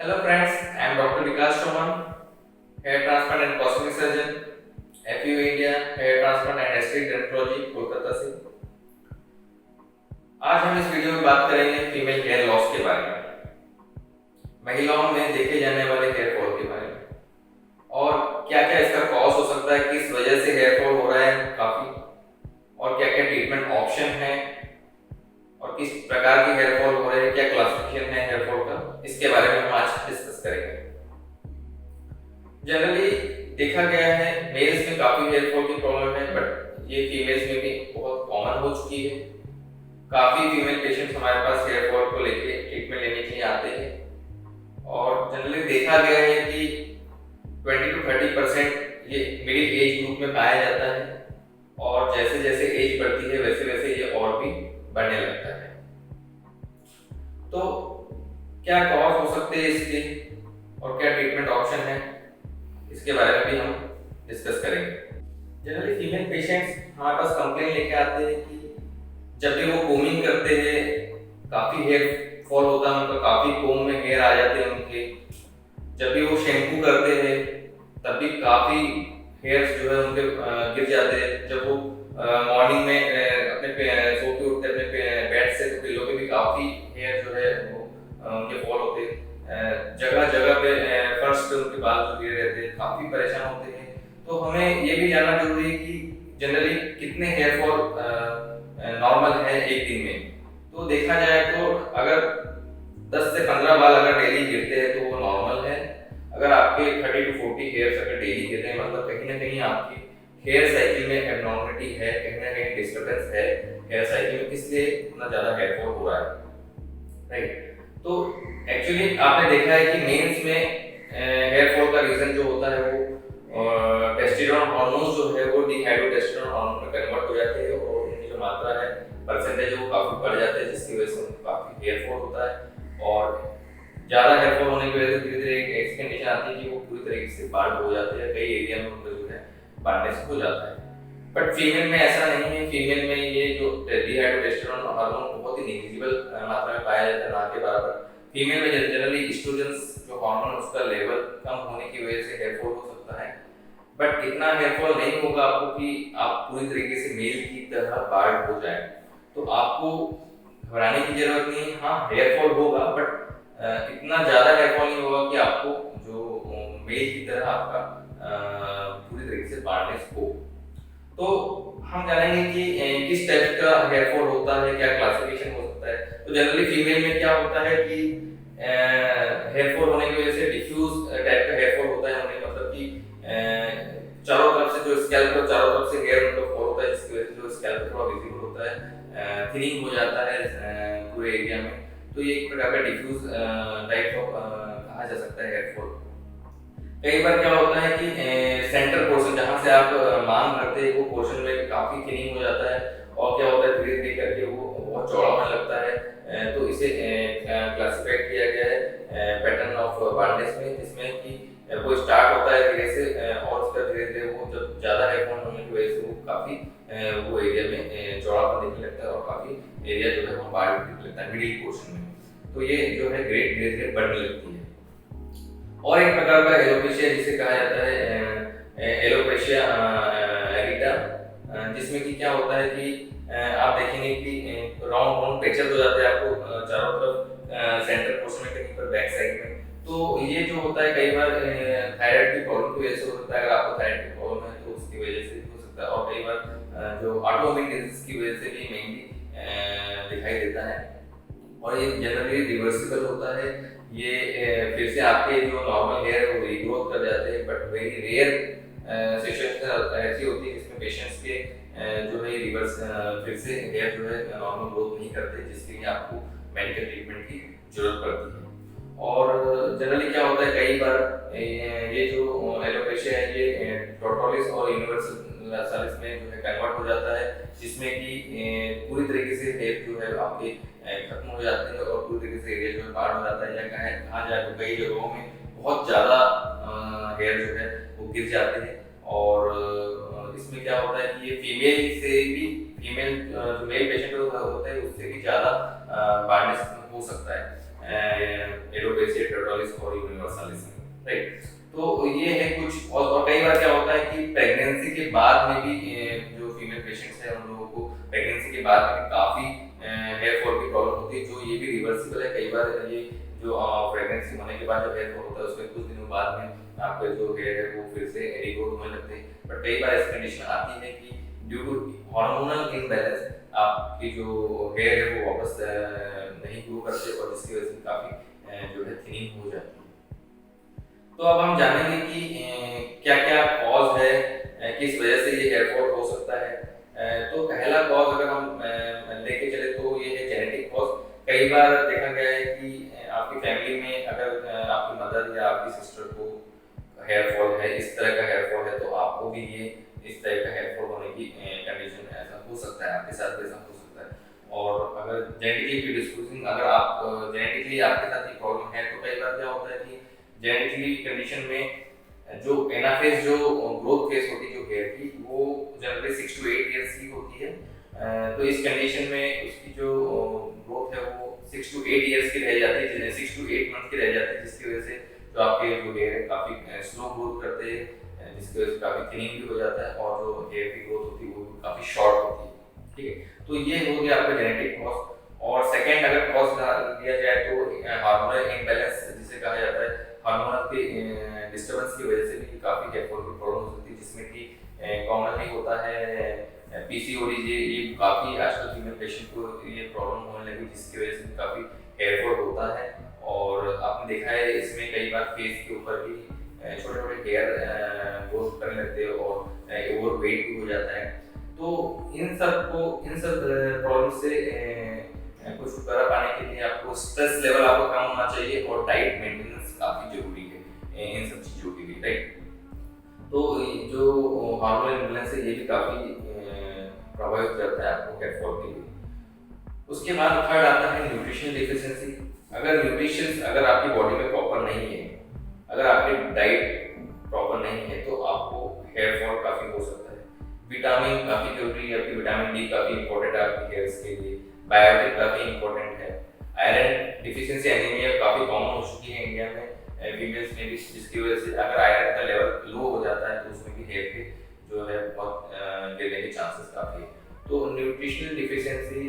Hello friends, I am Dr. Vikas Chauhan, hair transplant and cosmetic surgeon, FU India, hair transplant and aesthetic dermatology, Kolkata से। आज हम इस video में बात करेंगे फीमेल हेयर लॉस के बारे में, महिलाओं में देखे जाने वाले हेयर फॉल के बारे में और क्या क्या इसका कॉज हो सकता है, किस वजह से हेयर फॉल हो रहा है काफी, और क्या क्या ट्रीटमेंट ऑप्शन है और किस प्रकार की हेयर फॉल हो रहे हैं, क्या क्लासिफिकेशन है हेयर फॉल का, इसके बारे में हम आज डिस्कस करेंगे। जनरली देखा गया है मेल्स में काफी हेयर फॉल की प्रॉब्लम है, बट ये फीमेल्स में भी बहुत कॉमन हो चुकी है। काफी फीमेल पेशेंट्स हमारे पास हेयर फॉल को लेके ट्रीटमेंट लेने के लिए आते हैं और जनरली देखा गया है कि 20 to 30% ये मिडिल एज ग्रुप में पाया जाता है और जैसे जैसे एज बढ़ती है वैसे वैसे ये और भी बढ़ने लगता है। तो क्या कॉज हो सकते हैं इसके और क्या ट्रीटमेंट ऑप्शन है, इसके बारे में भी हम डिस्कस करेंगे। जनरली फीमेल पेशेंट्स हमारे पास कंप्लेन लेके आते हैं कि जब भी वो कोमिंग करते हैं काफी हेयर फॉल होता है उनका, काफी कोम में हेयर आ जाते हैं उनके। जब भी वो शैम्पू करते हैं तब भी काफी हेयर्स जो है उनके गिर जाते हैं। जब वो मॉर्निंग में अपने सो के उठते अपने बेड से तो पिलो पे भी काफी हेयर जो है वो उनके फॉल होते हैं। जगह जगह पे फर्श पे उनके बाल जो गिरे रहते हैं, काफी परेशान होते हैं। तो हमें ये भी जानना जरूरी है कि जनरली कितने हेयर फॉल नॉर्मल है एक दिन में। तो देखा जाए तो अगर 10 से 15 बाल अगर डेली गिरते हैं तो वो नॉर्मल है। अगर आपके 30 to 40 हेयर्स अगर डेली गिरते हैं मतलब कहीं ना कहीं आपकी हेयर साइकिल में एबनॉर्मलिटी है, कहीं ना कहीं डिस्टर्बेंस है हेयर साइकिल में, इसलिए इतना ज्यादा हेयर फॉल हो रहा है, राइट। तो एक्चुअली आपने देखा है कि मेंस में हेयर फॉल का रीजन जो होता है वो टेस्टोस्टेरोन हार्मोन जो है वो डिहाइड्रोटेस्टोस्टेरोन हार्मोन में कन्वर्ट हो जाते हैं और उनकी जो मात्रा है परसेंटेज वो काफी बढ़ जाता है, जिसकी वजह से उनको काफी हेयर फॉल होता है। और ज्यादा हेयर फॉल होने की वजह से धीरे धीरे एक ऐसी कंडीशन आती है कि वो पूरी तरीके से बाल्ड हो जाते हैं, कई एरिया में उनका जो है बाल्डनेस हो जाता है। बट फीमेल में ऐसा नहीं है। फीमेल में ये जो डिहाइड्रोटेस्टोस्टेरोन हार्मोन बहुत ही नेग्लिजिबल मात्रा में पाया जाता है, ना के बराबर। फीमेल में जनरली एस्ट्रोजन जो हार्मोन उसका लेवल कम होने की वजह से हेयर फॉल हो सकता है, बट इतना हेयर फॉल नहीं होगा आपको कि आप पूरी तरीके से मेल की तरह बाल्ड हो जाए। तो आपको घबराने की जरूरत नहीं है। हाँ, हेयर फॉल होगा बट इतना ज्यादा हेयर फॉल नहीं होगा कि आपको जो मेल की तरह आपका पूरी तरीके से बाल्डनेस हो। तो हम जानेंगे कि किस टाइप का हेयर फॉल होता है, क्या क्लासिफिकेशन हो सकता है। तो जनरली फीमेल में क्या होता है कि हेयर फॉल होने की वजह से डिफ्यूज टाइप का हेयर फॉल होता है उन्हें, मतलब कि चारों तरफ से जो स्कैल्प पर चारों तरफ से हेयर उनका फॉल होता है, जिसकी वजह से जो स्कैल्प थोड़ा विजिबल होता है, थिनिंग हो जाता है पूरे एरिया में। तो ये एक प्रकार का डिफ्यूज टाइप ऑफ कहा जा सकता है हेयर फॉल। कई बार क्या होता है कि सेंटर पोर्शन जहाँ से आप मांग करते हैं वो पोर्शन में काफी थिनिंग हो जाता है और क्या होता है धीरे धीरे करके वो बहुत चौड़ा होने लगता है। तो इसे क्लासिफाई किया गया है पैटर्न ऑफ बाल्डनेस में, जिसमें कि वो स्टार्ट होता है धीरे से और उसका धीरे धीरे वो जब ज्यादा हेयर फॉल होने की वजह से वो काफी वो एरिया में चौड़ापन दिखने लगता है और काफी एरिया जो है वो बाल्ड दिखने लगता है मिडिल पोर्शन में। तो ये जो है ग्रेड धीरे धीरे बढ़ने लगती है। और एक प्रकार का एलोपेशिया जिसे कहा जाता है एलोपेशिया एरिटा, जिसमें कि क्या होता है कि आप देखेंगे कि राउंड राउंड पैचेस हो जाते हैं आपको चारों तरफ सेंटर पोर्शन में कहीं पर बैक साइड में। तो ये जो होता है कई बार थायराइड की प्रॉब्लम की वजह से हो सकता है। अगर आपको थायराइड की प्रॉब्लम है तो उसकी वजह से भी हो सकता है और कई बार जो ऑटोइम्यून डिजीज की वजह से भी मेनली दिखाई देता है। और ये जनरली रिवर्सिबल होता है। ये फिर से आपके जो नॉर्मल हेयर है वो रीग्रोथ कर जाते हैं, बट वेरी रेयर सिचुएशन ऐसी होती है जिसमें पेशेंट्स के जो है रिवर्स फिर से हेयर जो है नॉर्मल ग्रोथ नहीं करते, जिसके लिए आपको मेडिकल ट्रीटमेंट की जरूरत पड़ती है। और जनरली क्या होता है कई बार ये जो एलोपेशिया है ये टोटलिस और यूनिवर्सलिस में जो है कन्वर्ट हो जाता है, जिसमें कि पूरी तरीके से हेयर जो है आपके खत्म हो जाते हैं और पूरी तरीके से एरिया जो है पार हो जाता है, या कहा जाए तो कई जगहों में बहुत ज़्यादा हेयर जो है वो गिर जाते हैं। और इसमें क्या होता है कि ये फीमेल से भी फीमेल जो मेल पेशेंट होता है उससे भी ज़्यादा बार्डनेस हो सकता है। एलोपेशिया टोटलिस और यूनिवर्सालिस, राइट। तो ये है कुछ, और कई बार क्या होता है कि प्रेगनेंसी के बाद में भी जो फीमेल पेशेंट्स हैं उन लोगों को प्रेगनेंसी के बाद में भी काफ़ी हेयर फॉल की प्रॉब्लम होती है, जो ये भी रिवर्सिबल है। कई बार ये जो प्रेगनेंसी होने के बाद जो हेयर फॉल होता है उसके कुछ दिनों बाद में आपका जो हेयर है वो फिर से रिग्रोथ होने लगते हैं। बट कई बार ऐसी कंडीशन आती है कि ड्यू टू हार्मोनल इम्बैलेंस आपकी जो हेयर है वो वापस नहीं ग्रो करते, और जिसकी वजह से काफ़ी जो है थिनिंग हो जाती है। तो अब हम जानेंगे कि क्या क्या कॉज है, किस वजह से ये हेयर फॉल हो सकता है। तो पहला कॉज अगर हम लेके चले तो ये है जेनेटिक कॉज। कई बार देखा गया है कि आपकी फैमिली में अगर आपकी मदर या आपकी सिस्टर को हेयर फॉल है, इस तरह का हेयर फॉल है, तो आपको भी ये इस तरह का हेयर फॉल होने की कंडीशन ऐसा हो सकता है, आपके साथ भी ऐसा हो सकता है। और अगर जेनेटिकली प्रीडिस्पोजिंग, अगर आप जेनेटिकली आपके साथ ये प्रॉब्लम है, तो कई बार क्या होता है कि जेनेटिकली कंडीशन में जो एनाफेज जो ग्रोथ फेज होती है जो हेयर की, वो जनरली 6 to 8 ईयर्स की होती है। तो इस कंडीशन में उसकी जो ग्रोथ है वो 6 to 8 ईयर्स की रह जाती है, 6 to 8 मंथ की रह जाती है, जिसकी वजह से जो आपके जो हेयर है काफ़ी स्लो ग्रोथ करते हैं, जिसकी वजह से काफ़ी थिनिंग भी हो जाता है, और जो हेयर की ग्रोथ होती है वो काफ़ी शॉर्ट होती है, ठीक है। तो ये हो गया आपका जेनेटिक कॉज। और सेकेंड अगर कॉज लिया जाए तो हार्मोनल इम्बैलेंस जिसे कहा जाता है, हार्मोनल के डिस्टर्बेंस की वजह से भी काफ़ी हेयर फॉल की प्रॉब्लम हो सकती है, जिसमें कि कॉमनली होता है पीसीओडी। ये काफ़ी आजकल फीमेल पेशेंट को ये प्रॉब्लम होने लगी, जिसकी वजह से काफ़ी हेयर फॉल होता है। और आपने देखा है इसमें कई बार फेस के ऊपर भी छोटे छोटे हेयर ग्रोथ करने लगते हैं, और ओवर वेट भी हो जाता है। तो इन सब प्रॉब्लम से कुछ छुटकारा पाने के लिए आपको स्ट्रेस लेवल आपका कम होना चाहिए, और डाइट मेंटेनेंस काफ़ी जरूरी है इन सब चीज़ों के लिए, राइट। तो जो हार्मोनल इम्बैलेंस है ये भी काफ़ी प्रभावित करता है आपको हेयर फॉल के लिए। उसके बाद थर्ड आता है न्यूट्रिशनल डिफिशिएंसी। अगर आपकी बॉडी में प्रॉपर नहीं है, अगर आपकी डाइट प्रॉपर नहीं है, तो आपको हेयर फॉल काफ़ी हो सकता है। विटामिन काफ़ी जरूरी है, आपकी विटामिन डी काफ़ी इंपॉर्टेंट है आपकी हेयर्स के लिए, बायोटिन काफ़ी इंपॉर्टेंट है। आयरन डिफिशिएंसी एनीमिया काफ़ी कॉमन हो चुकी है इंडिया में फीमेल्स में भी, जिसकी वजह से अगर आयरन का लेवल लो हो जाता है तो उसमें भी हेयर के जो है बहुत गिरने के चांसेस काफ़ी है। तो न्यूट्रिशनल डिफिशिएंसी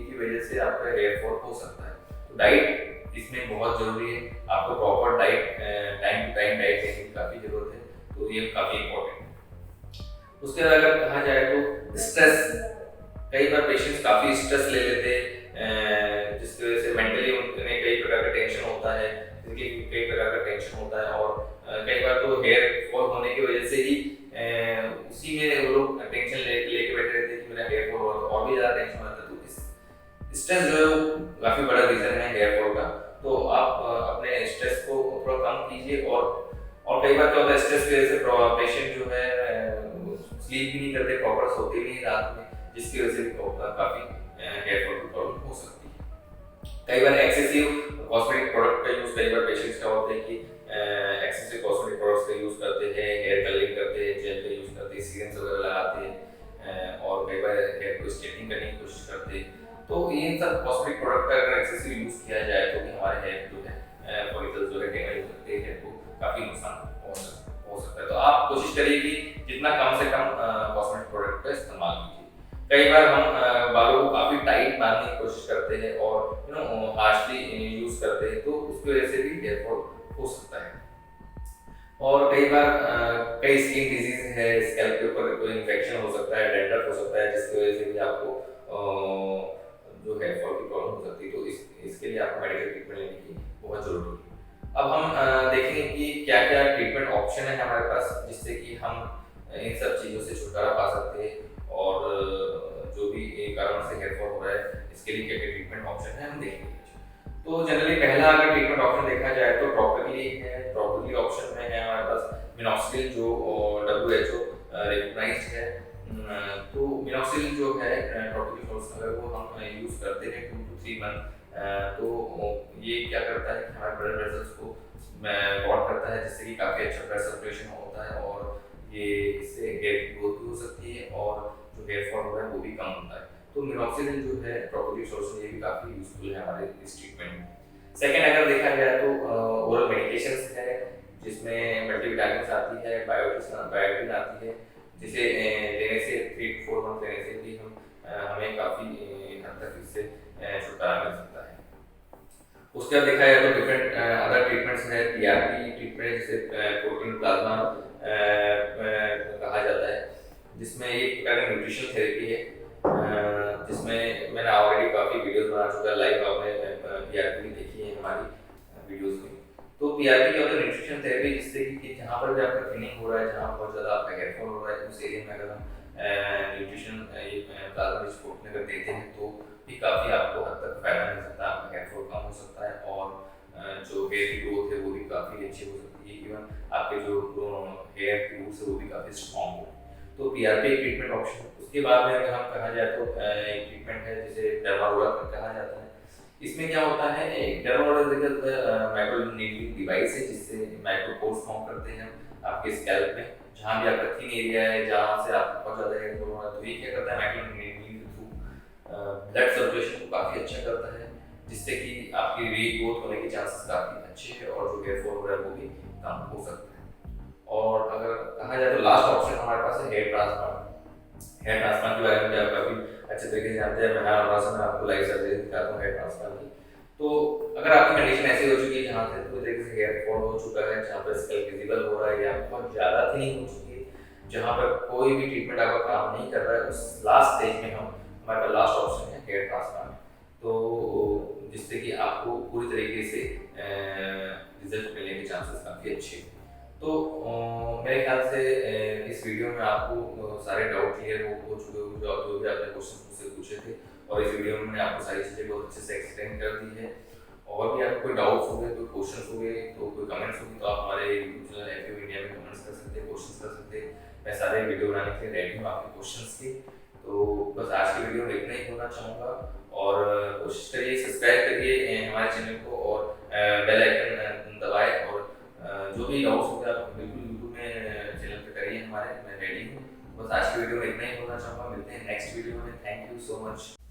की वजह से आपका हेयर फॉल हो सकता है। तो डाइट इसमें बहुत ज़रूरी है, आपको proper diet time to time diet लेने की काफ़ी ज़रूरत है, तो ये काफ़ी इंपॉर्टेंट है। उसके बाद अगर कहा जाए तो स्ट्रेस, कई बार पेशेंट्स काफ़ी स्ट्रेस ले लेते हैं, जिसकी वजह से मेंटली उन्हें कई प्रकार का टेंशन होता है, कई प्रकार का टेंशन होता है, और कई बार तो हेयर फॉल होने की वजह से ही उसी में वो लोग टेंशन लेके बैठे रहते हैं कि मेरा हेयर फॉल हो रहा है, और भी ज़्यादा टेंशन होता है। तो इस स्ट्रेस जो है वो काफ़ी बड़ा रीज़न है हेयर फॉल का। तो आप अपने स्ट्रेस को थोड़ा कम कीजिए, और कई बार क्या होता है स्ट्रेस की वजह से पेशेंट जो है स्लीप भी नहीं करते, प्रॉपर सोते नहीं रात में, जिसकी वजह से भी काफ़ी हेयर फॉल की प्रॉब्लम हो सकती है। कई बार एक्सेसिव कॉस्मेटिक प्रोडक्ट का यूज़, कई बार पेशेंट्स क्या होते हैं कि एक्सेसिव कॉस्मेटिक प्रोडक्ट्स का यूज़ करते हैं, हेयर कलरिंग करते हैं, जेल का यूज़ करते हैं, सीरम्स वगैरह लगाते हैं, और कई बार हेयर को स्ट्रेटनिंग करने की कोशिश करते हैं। तो इन सब कॉस्मेटिक प्रोडक्ट का अगर एक्सेसिव यूज़ किया जाए तो भी हमारे हेयर जो है फॉलिकल्स जो है डैमेज हो सकते हैं, हेयर को काफ़ी नुकसान हो सकता है। तो आप कोशिश करिए कि जितना कम से कम कॉस्मेटिक प्रोडक्ट का इस्तेमाल कीजिए। कई बार हम बालों को काफ़ी टाइट बांधने की कोशिश करते हैं, और हार्शली यूज़ करते हैं, तो उसकी वजह से भी हेयर फॉल हो सकता है। और कई बार कई स्किन डिजीज है, स्कैल्प के ऊपर कोई इन्फेक्शन हो सकता है, डैंड्रफ हो सकता है, जिसकी वजह से भी आपको जो हेयर फॉल की प्रॉब्लम हो सकती है। तो इसके लिए आपको मेडिकल ट्रीटमेंट लेने की बहुत ज़रूरी है। अब हम देखेंगे कि क्या क्या ट्रीटमेंट ऑप्शन है हमारे पास, जिससे कि हम इन सब चीज़ों से छुटकारा पा सकते हैं, और जो भी एक कारण से हेयर फॉल हो रहा है इसके लिए क्या क्या ट्रीटमेंट ऑप्शन है हम देखेंगे। तो जनरली पहला अगर ट्रीटमेंट ऑप्शन देखा जाए तो टॉपिकली है। टॉपिकली ऑप्शन में है हमारे पास मिनॉक्सिडिल, जो WHO रिकॉग्नाइज्ड है। तो मिनॉक्सिडिल जो है टॉपिकल सोर्स, अगर वो हम यूज़ करते हैं 2 to 3 मंथ, तो ये क्या करता है कि हमारे ब्लड वेसल्स को ब्लॉक करता है, जिससे कि काफ़ी अच्छा ब्लड सर्कुलेशन होता है, और ये इससे हेयर की ग्रोथ भी हो सकती है, और जो हेयर फॉल हो रहा है वो भी कम होता है। तो मिनॉक्सिडिल जो है टॉपिकल सोर्स, ये भी काफ़ी यूजफुल है हमारे इस ट्रीटमेंट में। सेकंड अगर देखा गया तो ओरल मेडिकेशंस है, जिसमें मल्टीविटामिन्स आती है, बायोटिन आती है, जिसे लेने से 3 to 4 मंथ लेने से भी हमें काफ़ी हद तक इससे छुटकारा मिल सकता है। उसके बाद देखा जाए तो डिफरेंट अदर ट्रीटमेंट्स है, पीआरपी ट्रीटमेंट जिसे प्रोटीन प्लाज्मा कहा जाता है, जिसमें एक प्रकार की न्यूट्रिशन थेरेपी है, जिसमें मैंने ऑलरेडी काफ़ी वीडियोस बना चुका है, लाइव आपने पीआरपी भी देखी है हमारी वीडियोस में। तो पीआरपी क्या होता है? न्यूट्रिशन थेरेपी, जिससे कि जहाँ पर भी आपका ट्रेनिंग हो रहा है, जहाँ बहुत ज़्यादा आपका हेयर फॉल हो रहा है, उस एरिया में अगर हम न्यूट्रिशन ये प्लाज्मा रिच प्रोटीन अगर देते हैं तो भी काफ़ी आपको हद तक फायदा मिल सकता है, आपका हेयर फॉल कम हो सकता है और जो हेयर की ग्रोथ है वो भी काफ़ी अच्छी हो सकती है, इवन आपके जो हेयर की रूट्स है वो भी काफ़ी स्ट्रॉन्ग हो। तो पीआरपी एक ट्रीटमेंट ऑप्शन है। उसके बाद में अगर हम कहा जाए तो एक ट्रीटमेंट है जिसे डर्मारोलर कहा जाता है। इसमें क्या होता है, एक डर्मारोलर माइक्रो नीडलिंग डिवाइस है, जिससे माइक्रोपोर्स फॉर्म करते हैं हम आपके स्कैल्प में, जहाँ भी आपका थिन एरिया है, जहाँ से आपको बहुत ज़्यादा हेयर फॉल हो रहा है, तो ये क्या करता है, माइक्रो नीडलिंग के थ्रू ब्लड सर्कुलेशन को काफ़ी अच्छा करता है, जिससे कि आपकी रीग्रोथ होने के चांसेस काफ़ी अच्छे हैं और जो हेयर फॉल हो रहा है वो भी कम हो सकता है। और अगर कहा जाए तो लास्ट ऑप्शन हमारे पास है हेयर ट्रांसप्लांट। हेयर ट्रांसप्लांट के बारे में आप काफ़ी अच्छे तरीके से जानते हैं, मैं हर ऑपरेशन में आपको लाइव सर्जरी दिखाता हूँ हेयर ट्रांसप्लांट की। तो अगर आपकी कंडीशन ऐसी हो चुकी है जहाँ से पूरी तरीके से हेयर फॉल हो चुका है, जहाँ पर स्कैल्प विजिबल हो रहा है या बहुत ज़्यादा थिनिंग हो चुकी है, जहाँ पर कोई भी ट्रीटमेंट आपका काम नहीं कर रहा है, उस लास्ट स्टेज में हम हमारे पास लास्ट ऑप्शन है हेयर ट्रांसप्लांट। तो जिससे कि आपको पूरी तरीके से रिजल्ट मिलने के चांसेस काफ़ी अच्छे हैं। तो मेरे ख्याल से इस वीडियो में आपको सारे डाउट क्लियर हो चुके होंगे, जो भी आपने क्वेश्चन मुझसे पूछे थे, और इस वीडियो में मैंने आपको सारी चीज़ें बहुत अच्छे से एक्सप्लेन कर दी है। और भी आपको कोई डाउट्स हो गए, कोई क्वेश्चन हो गए, तो कोई कमेंट्स होगी तो आप हमारे यूट्यूब चैनल एक्टिव इंडिया में कमेंट्स कर सकते हैं, क्वेश्चन कर सकते हैं। मैं सारे वीडियो बनाने के लिए रेडी हूँ आपके क्वेश्चन के। तो बस आज की वीडियो में इतना ही बोलना चाहूँगा, और कोशिश करिए सब्सक्राइब करिए हमारे चैनल को, और बेल आइकन दबाएं, और जो भी डाउट्स होंगे आप बिल्कुल यूट्यूब में चैनल पे करिए हमारे, मैं रेडी हूँ। बस आज की वीडियो में इतना ही बोलना चाहूँगा, मिलते हैं नेक्स्ट वीडियो में। Thank you so much.